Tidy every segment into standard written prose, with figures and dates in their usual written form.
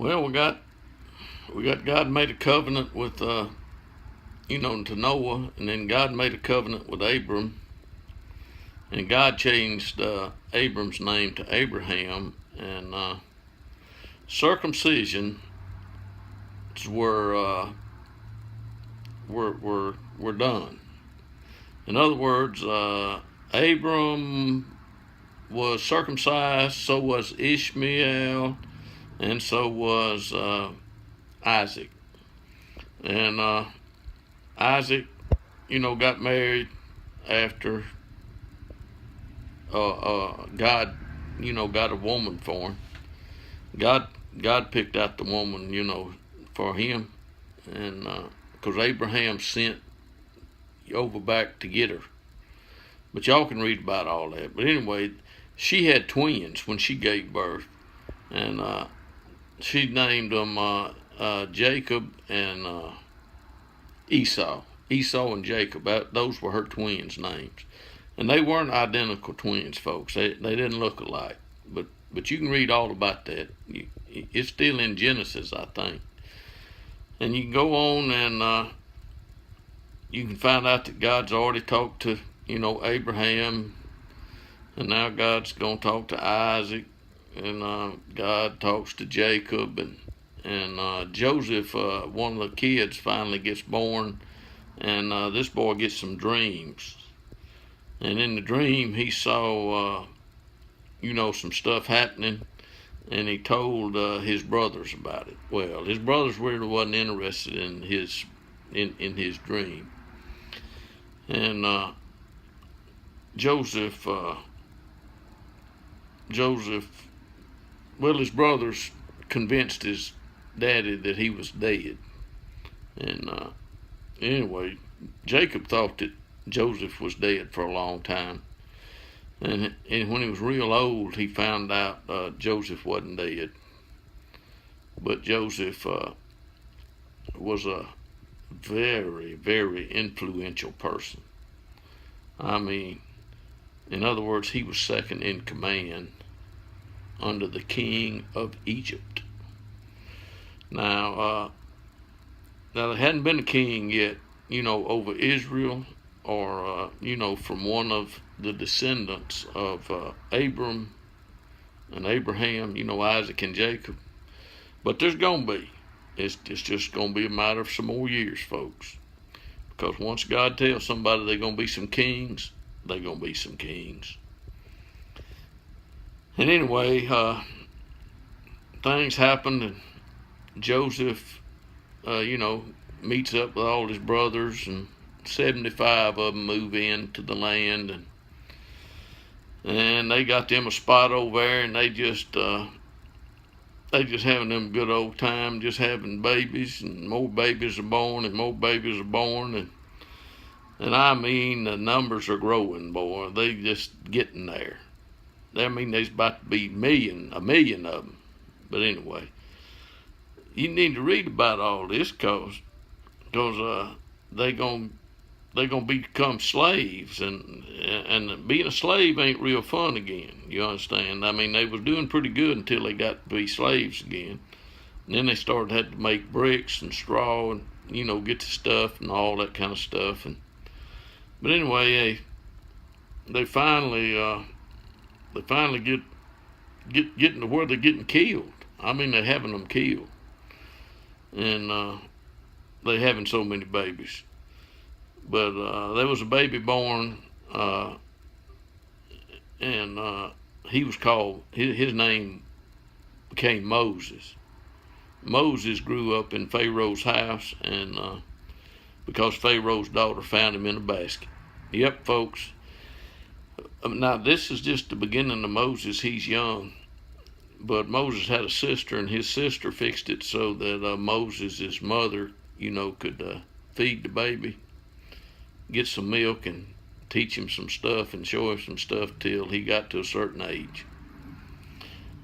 Well, we got God made a covenant with to Noah, and then God made a covenant with Abram, and God changed Abram's name to Abraham, and circumcision were were done. In other words, Abram was circumcised, so was Ishmael, and so was Isaac. And Isaac, got married after God, got a woman for him. God picked out the woman, for him, and because Abraham sent over back to get her. But y'all can read about all that. But anyway, she had twins when she gave birth, and she named them Jacob and Esau. Esau and Jacob. Those were her twins' names, and they weren't identical twins, folks. They didn't look alike. But you can read all about that. It's still in Genesis, I think. And you can go on and you can find out that God's already talked to, Abraham, and now God's going to talk to Isaac, and God talks to Jacob, and Joseph, one of the kids, finally gets born, and this boy gets some dreams. And in the dream, he saw, some stuff happening, and he told his brothers about it. Well, his brothers really wasn't interested in his dream. And Joseph, his brothers convinced his daddy that he was dead. And anyway, Jacob thought that Joseph was dead for a long time. And when he was real old, he found out Joseph wasn't dead. But Joseph was a very, very influential person. I mean, in other words, he was second in command under the king of Egypt. Now there hadn't been a king yet, over Israel, or from one of the descendants of Abram and Abraham, Isaac and Jacob. But there's gonna be. It's just gonna be a matter of some more years, folks. Because once God tells somebody they're gonna be some kings, they're gonna be some kings. And anyway, things happened, and Joseph, meets up with all his brothers, and 75 of them move into the land, and they got them a spot over there, and they just having them good old time, just having babies, and more babies are born, and more babies are born, and I mean, the numbers are growing, boy. They just getting there. I mean, there's about to be a million of them. But anyway, you need to read about all this, cause they gonna become slaves, and being a slave ain't real fun again. You understand? I mean, they was doing pretty good until they got to be slaves again. And then they had to make bricks and straw, and get the stuff and all that kind of stuff. But anyway, they finally getting to where they're getting killed. I mean, they're having them killed, and they're having so many babies. But there was a baby born, and he was called, his name became Moses. Moses grew up in Pharaoh's house, and because Pharaoh's daughter found him in a basket. Yep, folks. Now, this is just the beginning of Moses. He's young. But Moses had a sister, and his sister fixed it so that Moses' mother, could feed the baby, get some milk, and teach him some stuff and show him some stuff till he got to a certain age.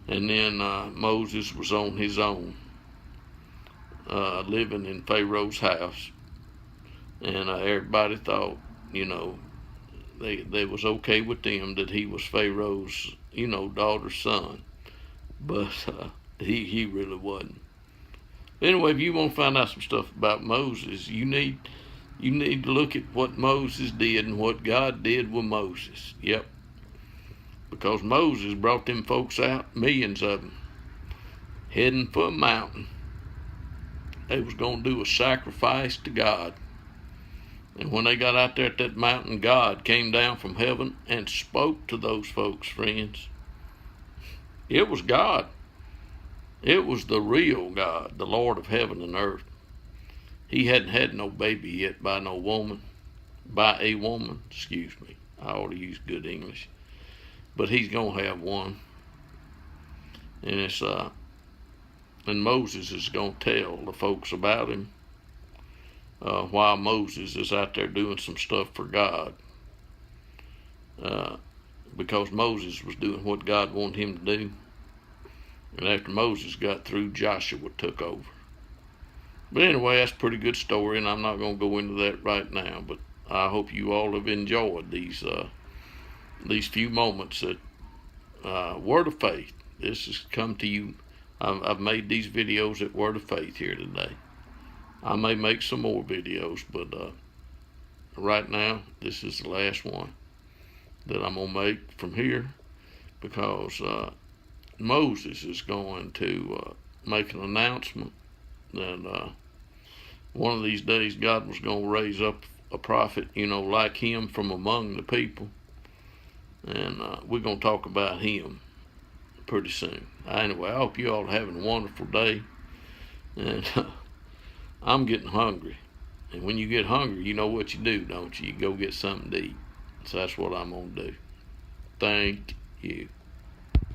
And then Moses was on his own, living in Pharaoh's house. And everybody thought, they was okay with them that he was Pharaoh's, daughter's son. But he really wasn't. Anyway, if you want to find out some stuff about Moses, you need to look at what Moses did and what God did with Moses. Yep. Because Moses brought them folks out, millions of them, heading for a mountain. They was going to do a sacrifice to God. And when they got out there at that mountain, God came down from heaven and spoke to those folks, friends. It was God. It was the real God, the Lord of heaven and earth. He hadn't had no baby yet by a woman, excuse me. I ought to use good English. But he's going to have one. And and Moses is going to tell the folks about him while Moses is out there doing some stuff for God. Because Moses was doing what God wanted him to do. And after Moses got through, Joshua took over. But anyway, that's a pretty good story, and I'm not going to go into that right now. But I hope you all have enjoyed these few moments at Word of Faith. This has come to you. I've made these videos at Word of Faith here today. I may make some more videos, but right now, this is the last one that I'm going to make from here, because Moses is going to make an announcement that one of these days God was going to raise up a prophet, like him from among the people. And we're going to talk about him pretty soon. Anyway, I hope you all are having a wonderful day. And I'm getting hungry. And when you get hungry, you know what you do, don't you? You go get something to eat. So that's what I'm going to do. Thank you.